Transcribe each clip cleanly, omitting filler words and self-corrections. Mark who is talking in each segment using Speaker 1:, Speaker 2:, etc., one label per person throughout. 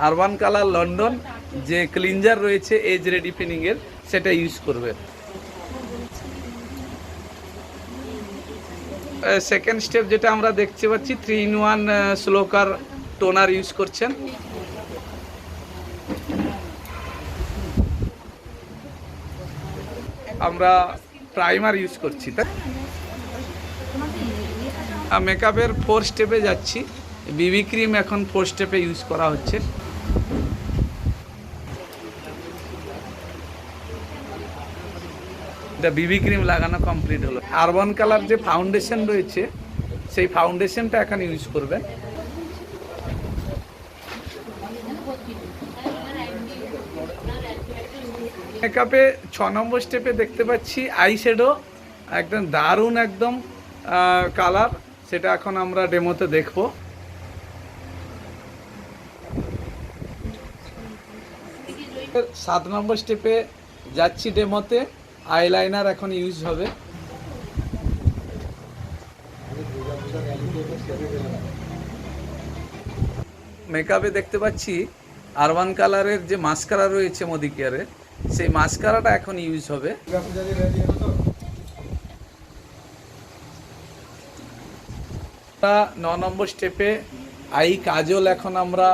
Speaker 1: Urban colour London যে cleanser রয়েছে age রেডিফিনিংয়ের, সেটা ইউজ করবেন। সেকেন্ড স্টেপ যেটা আমরা দেখতে পাচ্ছি, 3-in-1 স্লোকার টোনার ইউজ করছেন। আমরা প্রাইমার ইউজ করছি, তাই মেকআপের 4 স্টেপে যাচ্ছি। বিবি ক্রিম এখন 4 স্টেপে ইউজ করা হচ্ছে। এটা বিবি ক্রিম লাগানো কমপ্লিট হলো। আরবান কালার যে ফাউন্ডেশন রয়েছে, সেই ফাউন্ডেশনটা এখন ইউজ করবেন। মেকআপে 6 নম্বর স্টেপে দেখতে পাচ্ছি আই শ্যাডো, একদম দারুণ একদম কালার, সেটা এখন আমরা ডেমোতে দেখব। 7 নম্বর স্টেপে যাচ্ছি ডেমোতে, আইলাইনার এখন ইউজ হবে। মেকআপে দেখতে পাচ্ছি আরবান কালারের যে মাস্কারা রয়েছে মদিকেয়ারে, সেই মাস্কারাটা এখন ইউজ হবে। 9 নম্বর স্টেপে আই কাজল এখন আমরা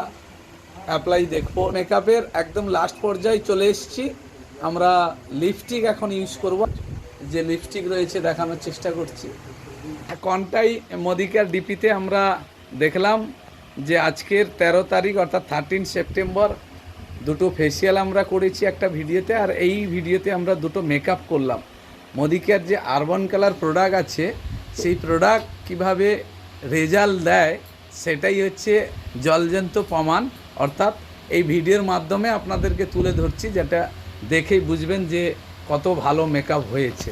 Speaker 1: অ্যাপ্লাই দেখব। মেকআপের একদম লাস্ট পর্যায়ে চলে এসেছি, আমরা লিপস্টিক এখন ইউজ করব। যে লিপস্টিক রয়েছে দেখানোর চেষ্টা করছি। কোনটাই মদিকেয়ার ডিপিতে আমরা দেখলাম যে আজকের 13 তারিখ অর্থাৎ 13 সেপ্টেম্বর দুটো ফেসিয়াল আমরা করেছি একটা ভিডিওতে, আর এই ভিডিওতে আমরা দুটো মেকআপ করলাম। মদিকেয়ার যে আরবান কালার প্রোডাক্ট আছে, সেই প্রোডাক্ট কিভাবে রেজাল্ট দেয় সেটাই হচ্ছে জলজন্ত প্রমাণ। অর্থাৎ এই ভিডিওর মাধ্যমে আপনাদেরকে তুলে ধরছি, যেটা দেখেই বুঝবেন যে কত ভালো মেকআপ হয়েছে।